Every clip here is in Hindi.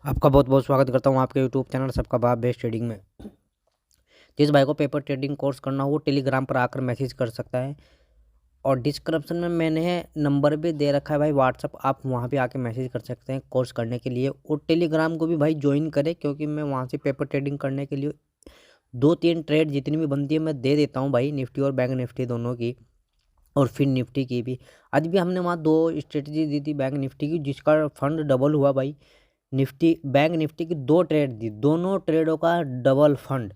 आपका बहुत बहुत स्वागत करता हूँ आपके यूट्यूब चैनल सबका बाप बेस्ट ट्रेडिंग में। जिस भाई को पेपर ट्रेडिंग कोर्स करना हो वो टेलीग्राम पर आकर मैसेज कर सकता है और डिस्क्रिप्शन में मैंने नंबर भी दे रखा है भाई व्हाट्सअप, आप वहाँ पे आके मैसेज कर सकते हैं कोर्स करने के लिए। और टेलीग्राम को भी भाई ज्वाइन करें क्योंकि मैं वहाँ से पेपर ट्रेडिंग करने के लिए 2-3 ट्रेड जितनी भी बनती है मैं दे देता हूँ भाई, निफ्टी और बैंक निफ्टी दोनों की और फिर निफ्टी की भी। आज भी हमने वहाँ 2 स्ट्रेटजी दी थी बैंक निफ्टी की जिसका फंड डबल हुआ भाई। बैंक निफ्टी की 2 ट्रेड दी, दोनों ट्रेडों का डबल फंड।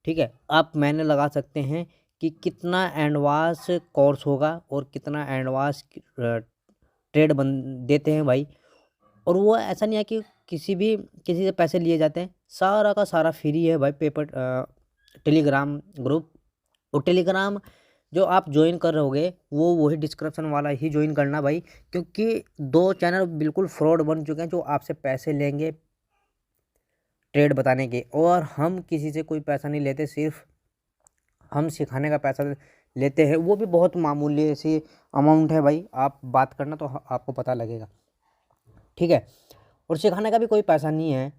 ठीक है, आप मैंने लगा सकते हैं कि कितना एडवांस कोर्स होगा और कितना एडवांस ट्रेड बन देते हैं भाई। और वो ऐसा नहीं है कि किसी से पैसे लिए जाते हैं, सारा का सारा फ्री है भाई पेपर टेलीग्राम ग्रुप। और टेलीग्राम जो आप ज्वाइन कर रहोगे वो वही डिस्क्रिप्शन वाला ही ज्वाइन करना भाई, क्योंकि 2 चैनल बिल्कुल फ्रॉड बन चुके हैं जो आपसे पैसे लेंगे ट्रेड बताने के। और हम किसी से कोई पैसा नहीं लेते, सिर्फ हम सिखाने का पैसा लेते हैं, वो भी बहुत मामूली ऐसी अमाउंट है भाई। आप बात करना तो आपको पता लगेगा, ठीक है। और सिखाने का भी कोई पैसा नहीं है,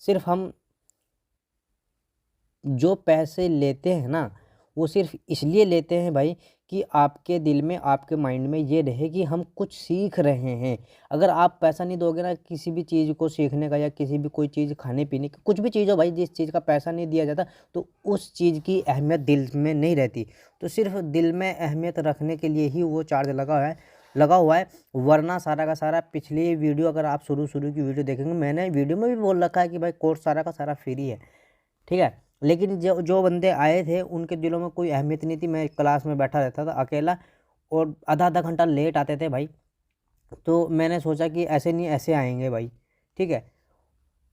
सिर्फ हम जो पैसे लेते हैं ना वो सिर्फ इसलिए लेते हैं भाई कि आपके दिल में, आपके माइंड में ये रहे कि हम कुछ सीख रहे हैं। अगर आप पैसा नहीं दोगे ना किसी भी चीज़ को सीखने का या किसी भी कोई चीज़ खाने पीने की, कुछ भी चीज़ हो भाई, जिस चीज़ का पैसा नहीं दिया जाता तो उस चीज़ की अहमियत दिल में नहीं रहती। तो सिर्फ दिल में अहमियत रखने के लिए ही वो चार्ज लगा हुआ है। वरना सारा का सारा पिछली वीडियो अगर आप शुरू की वीडियो देखेंगे, मैंने वीडियो में भी बोल रखा है कि भाई कोर्स सारा का सारा फ्री है, ठीक है। लेकिन जो बंदे आए थे उनके दिलों में कोई अहमियत नहीं थी। मैं क्लास में बैठा रहता था अकेला और आधा घंटा लेट आते थे भाई। तो मैंने सोचा कि ऐसे नहीं ऐसे आएंगे भाई, ठीक है,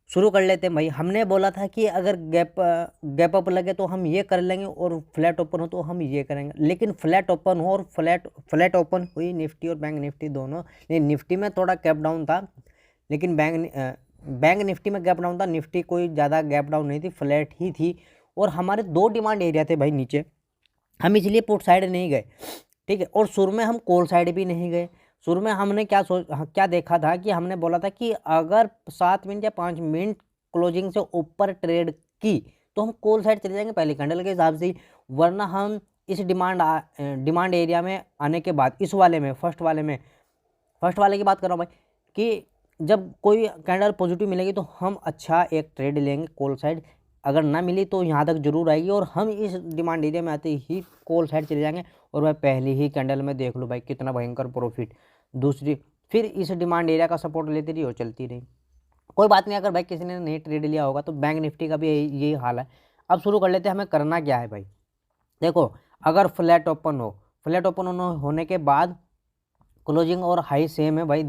शुरू कर लेते हैं भाई। हमने बोला था कि अगर गैप अप लगे तो हम ये कर लेंगे और फ्लैट ओपन हो तो हम ये करेंगे। लेकिन फ्लैट ओपन हो और फ्लैट ओपन हुई निफ्टी और बैंक निफ्टी दोनों। नहीं, निफ्टी में थोड़ा गैप डाउन था, लेकिन बैंक निफ्टी में गैप डाउन था, निफ्टी कोई ज़्यादा गैप डाउन नहीं थी, फ्लैट ही थी। और हमारे 2 डिमांड एरिया थे भाई नीचे, हम इसलिए पुट साइड नहीं गए, ठीक है। और शुरू में हम कॉल साइड भी नहीं गए। शुरू में हमने क्या देखा था कि हमने बोला था कि अगर 7 मिनट या 5 मिनट क्लोजिंग से ऊपर ट्रेड की तो हम कॉल साइड चले जाएंगे पहले कैंडल के हिसाब से ही। वरना हम इस डिमांड एरिया में आने के बाद इस वाले में फर्स्ट वाले की बात कर रहा हूँ भाई, कि जब कोई कैंडल पॉजिटिव मिलेगी तो हम अच्छा एक ट्रेड लेंगे कॉल साइड। अगर ना मिली तो यहाँ तक जरूर आएगी और हम इस डिमांड एरिया में आते ही कॉल साइड चले जाएंगे। और भाई पहली ही कैंडल में देख लो भाई कितना भयंकर प्रॉफिट। दूसरी फिर इस डिमांड एरिया का सपोर्ट लेती रही और चलती रही। कोई बात नहीं, अगर भाई किसी ने नहीं ट्रेड लिया होगा तो बैंक निफ्टी का भी यही हाल है। अब शुरू कर लेते हैं, हमें करना क्या है भाई। देखो, अगर फ्लैट ओपन होने के बाद क्लोजिंग और हाई सेम है भाई,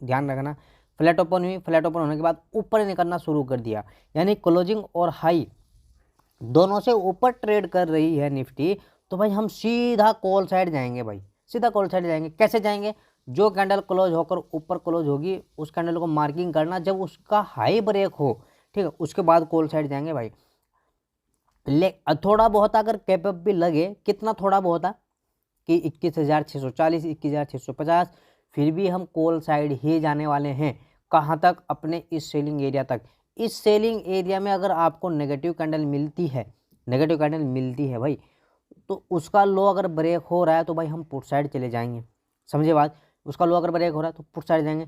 ध्यान रखना। फ्लैट ओपन होने के बाद ऊपर निकलना शुरू कर दिया, यानी क्लोजिंग और हाई दोनों से ऊपर ट्रेड कर रही है निफ्टी, तो भाई हम सीधा कॉल साइड जाएंगे भाई, सीधा कॉल साइड जाएंगे। कैसे जाएंगे? जो कैंडल क्लोज होकर ऊपर क्लोज होगी उस कैंडल को मार्किंग करना, जब उसका हाई ब्रेक हो, ठीक है, उसके बाद कॉल साइड जाएंगे भाई। थोड़ा बहुत अगर कैपअप भी लगे, कितना थोड़ा बहुत है कि 21,640 21,650, फिर भी हम कॉल साइड ही जाने वाले हैं। कहाँ तक? अपने इस सेलिंग एरिया तक। इस सेलिंग एरिया में अगर आपको नेगेटिव कैंडल मिलती है भाई, तो उसका लो अगर ब्रेक हो रहा है तो भाई हम पुट साइड चले जाएंगे, समझे बात। उसका लो अगर ब्रेक हो रहा है तो पुट साइड जाएंगे।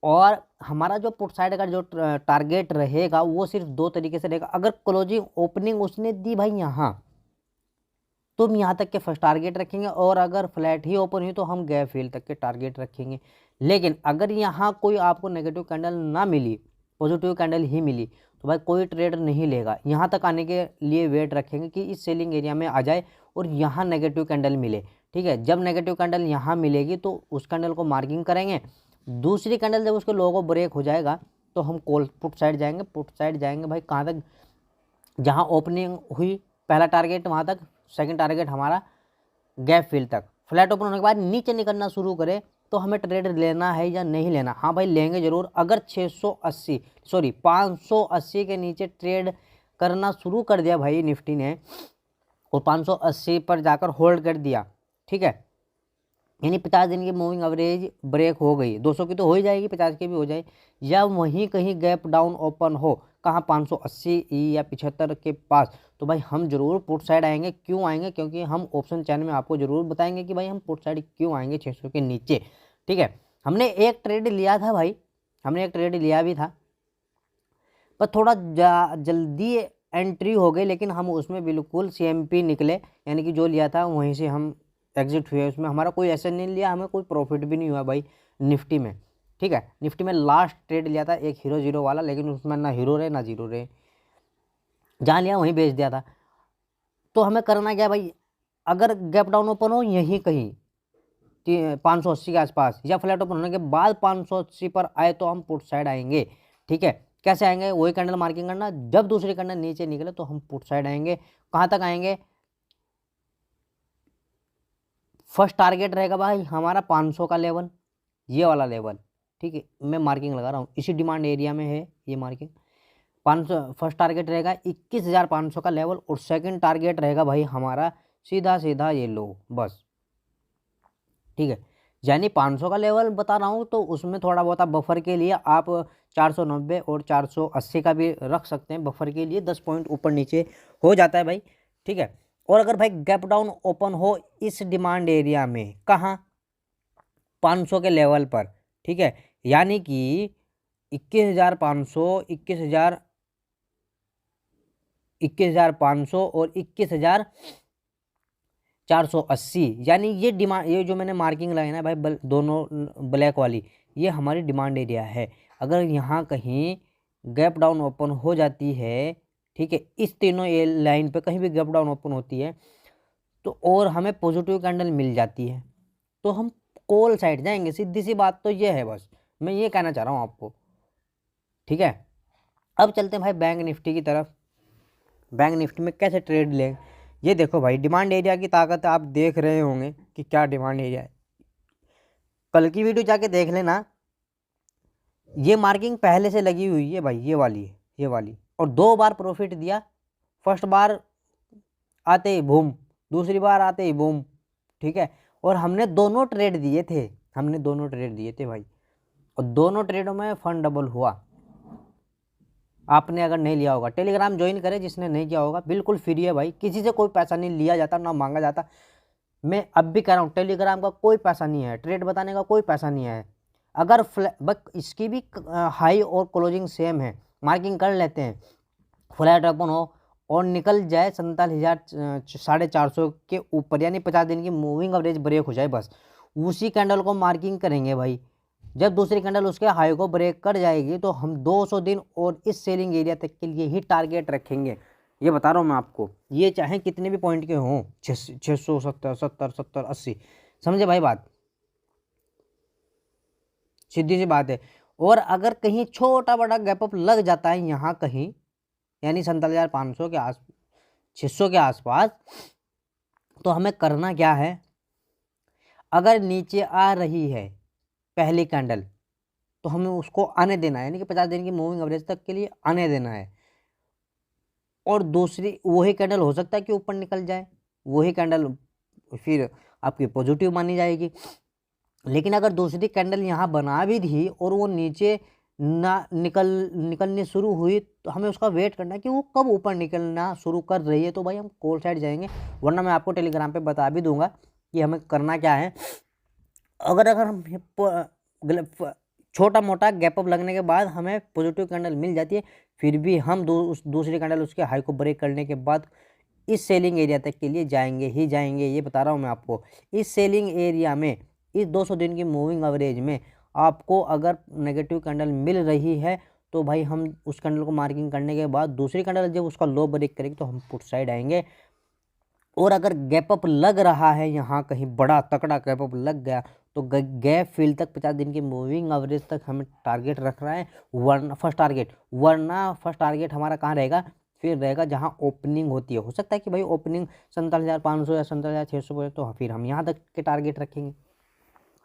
और हमारा जो पुट साइड का जो टारगेट रहेगा वो सिर्फ 2 तरीके से रहेगा। अगर क्लोजिंग ओपनिंग उसने दी भाई यहाँ, तो हम यहाँ तक के फर्स्ट टारगेट रखेंगे, और अगर फ्लैट ही ओपन हुई तो हम गैप फिल तक के टारगेट रखेंगे। लेकिन अगर यहाँ कोई आपको नेगेटिव कैंडल ना मिली, पॉजिटिव कैंडल ही मिली, तो भाई कोई ट्रेड नहीं लेगा। यहाँ तक आने के लिए वेट रखेंगे कि इस सेलिंग एरिया में आ जाए और यहाँ नेगेटिव कैंडल मिले, ठीक है। जब नेगेटिव कैंडल यहाँ मिलेगी तो उस कैंडल को मार्किंग करेंगे। दूसरी कैंडल जब उसके लो को ब्रेक हो जाएगा तो हम कॉल पुट साइड जाएंगे भाई। कहाँ तक? जहाँ ओपनिंग हुई पहला टारगेट वहाँ तक, सेकंड टारगेट हमारा गैप फिल तक। फ्लैट ओपन होने के बाद नीचे निकलना शुरू करे तो हमें ट्रेड लेना है या नहीं लेना? हाँ भाई लेंगे जरूर। अगर 580 के नीचे ट्रेड करना शुरू कर दिया भाई निफ्टी ने और 580 पर जाकर होल्ड कर दिया, ठीक है, यानी 50 दिन की मूविंग एवरेज ब्रेक हो गई, 200 की तो हो ही जाएगी, 50 की भी हो जाए, या वहीं कहीं गैप डाउन ओपन हो, कहाँ 580 या 75 के पास, तो भाई हम जरूर पुट साइड आएंगे। क्यों आएंगे? क्योंकि हम ऑप्शन चैन में आपको जरूर बताएंगे कि भाई हम पुट साइड क्यों आएंगे 600 के नीचे। ठीक है, हमने एक ट्रेड लिया था भाई, हमने एक ट्रेड लिया भी था, पर थोड़ा जल्दी एंट्री हो गई, लेकिन हम उसमें बिल्कुल CMP निकले, यानी कि जो लिया था वहीं से हम एग्जिट हुए। उसमें हमारा कोई ऐसा नहीं लिया, हमें कोई प्रॉफिट भी नहीं हुआ भाई निफ्टी में। ठीक है, निफ्टी में लास्ट ट्रेड लिया था एक हीरो जीरो वाला, लेकिन उसमें ना हीरो रहे ना जीरो रहे, जहाँ लिया वहीं बेच दिया था। तो हमें करना क्या भाई, अगर गैप डाउन ओपन हो यहीं कहीं 580 के आसपास, या फ्लैट ओपन होने के बाद 580 पर आए, तो हम पुट साइड आएंगे। ठीक है, कैसे आएंगे? वही कैंडल मार्किंग करना, जब दूसरी कैंडल नीचे निकले तो हम पुट साइड आएंगे। कहाँ तक आएंगे? फर्स्ट टारगेट रहेगा भाई हमारा 500 का लेवल, ये वाला लेवल। ठीक है, मैं मार्किंग लगा रहा हूँ, इसी डिमांड एरिया में है ये मार्किंग। 500 फर्स्ट टारगेट रहेगा 21,500 का लेवल, और सेकंड टारगेट रहेगा भाई हमारा सीधा सीधा ये लो बस। ठीक है, यानी 500 का लेवल बता रहा हूँ, तो उसमें थोड़ा बहुत बफर के लिए आप 490 और 480 का भी रख सकते हैं बफर के लिए, 10 पॉइंट ऊपर नीचे हो जाता है भाई। ठीक है, और अगर भाई गैप डाउन ओपन हो इस डिमांड एरिया में, कहाँ? 500 के लेवल पर। ठीक है, यानी कि 21,500, 21,500 और 21,480, यानी ये डिमांड, ये जो मैंने मार्किंग लगाई ना भाई दोनों ब्लैक वाली, ये हमारी डिमांड एरिया है। अगर यहाँ कहीं गैप डाउन ओपन हो जाती है, ठीक है, इस तीनों ये लाइन पे कहीं भी गैप डाउन ओपन होती है, तो और हमें पॉजिटिव कैंडल मिल जाती है, तो हम कॉल साइड जाएंगे। सीधी सी बात तो ये है, बस मैं ये कहना चाह रहा हूँ आपको। ठीक है, अब चलते हैं भाई बैंक निफ्टी की तरफ। बैंक निफ्टी में कैसे ट्रेड लें, ये देखो भाई, डिमांड एरिया की ताकत आप देख रहे होंगे कि क्या डिमांड एरिया है। कल की वीडियो जाके देख लेना, ये मार्किंग पहले से लगी हुई है भाई, ये वाली है, ये वाली, और 2 बार प्रॉफिट दिया। फर्स्ट बार आते ही बूम, दूसरी बार आते ही बूम। ठीक है, और हमने दोनों ट्रेड दिए थे, हमने दोनों ट्रेड दिए थे भाई, और दोनों ट्रेडों में फंड डबल हुआ। आपने अगर नहीं लिया होगा, टेलीग्राम ज्वाइन करें, जिसने नहीं किया होगा, बिल्कुल फ्री है भाई, किसी से कोई पैसा नहीं लिया जाता ना मांगा जाता। मैं अब भी कह रहा हूँ, टेलीग्राम का कोई पैसा नहीं है, ट्रेड बताने का कोई पैसा नहीं है। अगर बस इसकी भी हाई और क्लोजिंग सेम है, मार्किंग कर लेते हैं, फ्लैट ओपन हो और निकल जाए 47,450 के ऊपर, यानी 50 दिन की मूविंग एवरेज ब्रेक हो जाए, बस उसी कैंडल को मार्किंग करेंगे भाई। जब दूसरी कैंडल उसके हाई को ब्रेक कर जाएगी, तो हम 200 दिन और इस सेलिंग एरिया तक के लिए ही टारगेट रखेंगे। ये बता रहा हूँ मैं आपको, ये चाहे कितने भी पॉइंट के हों, 600, 70, 70, 70, 80, समझे भाई बात? सीधी सी बात है। और अगर कहीं छोटा बड़ा गैप अप लग जाता है यहाँ कहीं, यानी 47,500 के 600 के आसपास, तो हमें करना क्या है? अगर नीचे आ रही है पहली कैंडल, तो हमें उसको आने देना है, यानी कि 50 दिन की मूविंग एवरेज तक के लिए आने देना है। और दूसरी वही कैंडल हो सकता है कि ऊपर निकल जाए, वही कैंडल फिर आपकी पॉजिटिव मानी जाएगी। लेकिन अगर दूसरी कैंडल यहाँ बना भी दी और वो नीचे ना निकलने शुरू हुई, तो हमें उसका वेट करना है कि वो कब ऊपर निकलना शुरू कर रही है, तो भाई हम कॉल साइड जाएंगे। वरना मैं आपको टेलीग्राम पे बता भी दूंगा कि हमें करना क्या है। अगर हम छोटा मोटा गैप अप लगने के बाद हमें पॉजिटिव कैंडल मिल जाती है, फिर भी हम दूसरी कैंडल उसके हाई को ब्रेक करने के बाद इस सेलिंग एरिया तक के लिए जाएंगे ही जाएंगे। ये बता रहा हूँ मैं आपको। इस सेलिंग एरिया में, इस 200 दिन की मूविंग एवरेज में आपको अगर नेगेटिव कैंडल मिल रही है, तो भाई हम उस कैंडल को मार्किंग करने के बाद दूसरी कैंडल जब उसका लो ब्रेक करेगी, तो हम पुट साइड आएंगे। और अगर गैप अप लग रहा है यहाँ कहीं बड़ा तकड़ा गैप अप लग गया, तो गैप फिल तक 50 दिन की मूविंग एवरेज तक हमें टारगेट रख रहा है, वरना फर्स्ट टारगेट हमारा कहाँ रहेगा? फिर रहेगा जहाँ ओपनिंग होती है। हो सकता है कि भाई ओपनिंग 47,500 या 47,600 तो फिर हम यहाँ तक के टारगेट रखेंगे।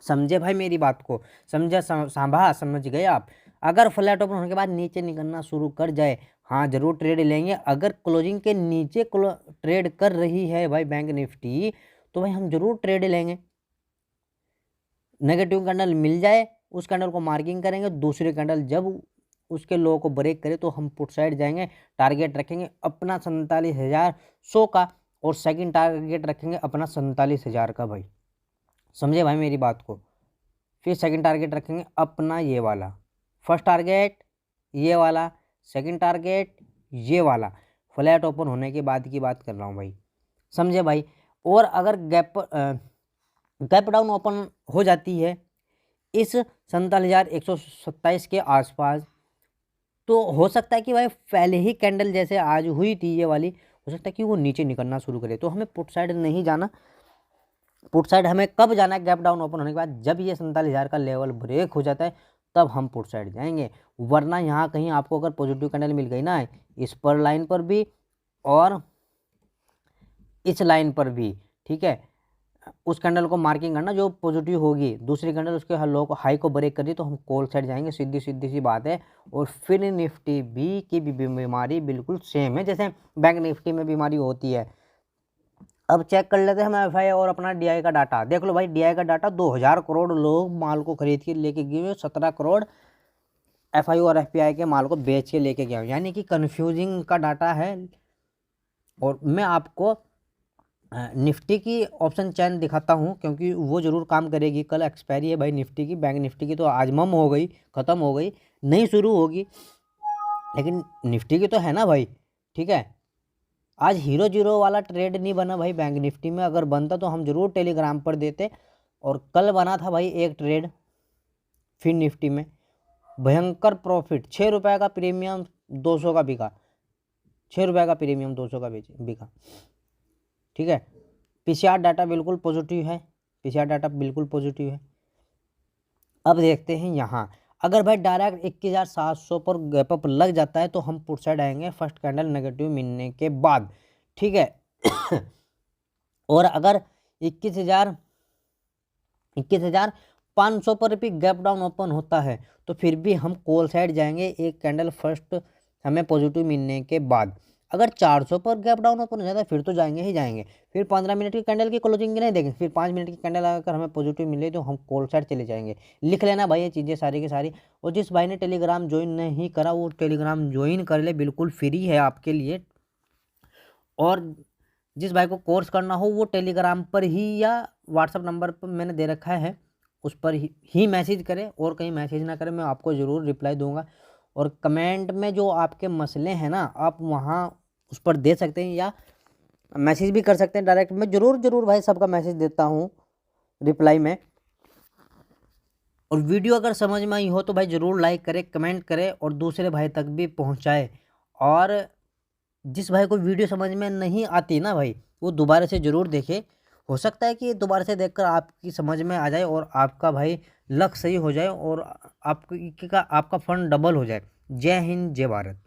समझे भाई मेरी बात को? समझा? समझ गए आप? अगर फ्लैट ओपन होने के बाद नीचे निकलना शुरू कर जाए, हाँ जरूर ट्रेड लेंगे। अगर क्लोजिंग के नीचे ट्रेड कर रही है भाई बैंक निफ्टी, तो भाई हम जरूर ट्रेड लेंगे। नेगेटिव कैंडल मिल जाए उस कैंडल को मार्किंग करेंगे, दूसरी कैंडल जब उसके लो को ब्रेक करे तो हम पुट साइड जाएंगे, टारगेट रखेंगे अपना 47,100 का और सेकंड टारगेट रखेंगे अपना 47,000 का भाई। समझे भाई मेरी बात को। फिर सेकंड टारगेट रखेंगे अपना ये वाला, फर्स्ट टारगेट ये वाला, सेकंड टारगेट ये वाला, फ्लैट ओपन होने के बाद की बात कर रहा हूँ भाई। समझे भाई। और अगर गैप डाउन ओपन हो जाती है इस 47,127 के आसपास, तो हो सकता है कि भाई पहले ही कैंडल जैसे आज हुई थी ये वाली, हो सकता है कि वो नीचे निकलना शुरू करे, तो हमें पुट साइड नहीं जाना। पुट साइड हमें कब जाना है? गैप डाउन ओपन होने के बाद, जब ये 47,000 का लेवल ब्रेक हो जाता है तब हम पुट साइड जाएंगे। वरना यहाँ कहीं आपको अगर पॉजिटिव कैंडल मिल गई ना इस पर लाइन पर भी और इस लाइन पर भी, ठीक है, उस कैंडल को मार्किंग करना जो पॉजिटिव होगी, दूसरी कैंडल उसके लो को हाई को ब्रेक कर दी तो हम कॉल साइड जाएंगे, सीधी सीधी सी बात है। और फिर निफ्टी भी की भी बीमारी बिल्कुल सेम है जैसे बैंक निफ्टी में बीमारी होती है। अब चेक कर लेते हैं हम एफआई और अपना डीआई का डाटा। देख लो भाई डीआई का डाटा 2000 करोड़ लोग माल को खरीद के लेके गए, 17 करोड़ एफआई और एफपीआई के माल को बेच के लेके गया, यानी कि कन्फ्यूजिंग का डाटा है। और मैं आपको निफ्टी की ऑप्शन चैन दिखाता हूँ क्योंकि वो ज़रूर काम करेगी। कल एक्सपायरी है भाई निफ्टी की, बैंक निफ्टी की तो आज मम हो गई, ख़त्म हो गई, नहीं शुरू होगी, लेकिन निफ्टी की तो है ना भाई। ठीक है, आज हीरो जीरो वाला ट्रेड नहीं बना भाई बैंक निफ्टी में, अगर बनता तो हम जरूर टेलीग्राम पर देते। और कल बना था भाई एक ट्रेड फिर निफ्टी में, भयंकर प्रॉफिट, 6 रुपये का प्रीमियम 200 का बिका, 6 रुपये का प्रीमियम 200 का बिका। ठीक है, पीसीआर डाटा बिल्कुल पॉजिटिव है, पीसीआर डाटा बिल्कुल पॉजिटिव है। अब देखते हैं यहाँ, अगर भाई डायरेक्ट 21,700 पर गैप अप लग जाता है तो हम पुट साइड आएंगे फर्स्ट कैंडल नेगेटिव मिलने के बाद। ठीक है और अगर 21,500 पर भी गैप डाउन ओपन होता है तो फिर भी हम कॉल साइड जाएंगे एक कैंडल फर्स्ट हमें पॉजिटिव मिलने के बाद। अगर 400 पर गैप डाउन ओपन हो जाता है फिर तो जाएंगे ही जाएंगे, फिर 15 मिनट की कैंडल की क्लोजिंग नहीं देखेंगे, फिर 5 मिनट की कैंडल अगर हमें पॉजिटिव मिले तो हम कॉल साइड चले जाएंगे। लिख लेना भाई ये चीज़ें सारी की सारी। और जिस भाई ने टेलीग्राम ज्वाइन नहीं करा वो टेलीग्राम ज्वाइन कर ले, बिल्कुल फ्री है आपके लिए। और जिस भाई को कोर्स करना हो वो टेलीग्राम पर ही या व्हाट्सअप नंबर पर मैंने दे रखा है उस पर ही मैसेज करें, और कहीं मैसेज ना करें, मैं आपको ज़रूर रिप्लाई दूंगा। और कमेंट में जो आपके मसले हैं ना आप वहाँ उस पर दे सकते हैं या मैसेज भी कर सकते हैं डायरेक्ट, मैं ज़रूर भाई सबका मैसेज देता हूँ रिप्लाई में। और वीडियो अगर समझ में आई हो तो भाई ज़रूर लाइक करें, कमेंट करें और दूसरे भाई तक भी पहुँचाए। और जिस भाई को वीडियो समझ में नहीं आती ना भाई वो दोबारा से ज़रूर देखे, हो सकता है कि दोबारा से देखकर आपकी समझ में आ जाए और आपका भाई लक सही हो जाए और आपका फंड डबल हो जाए। जय हिंद जय भारत।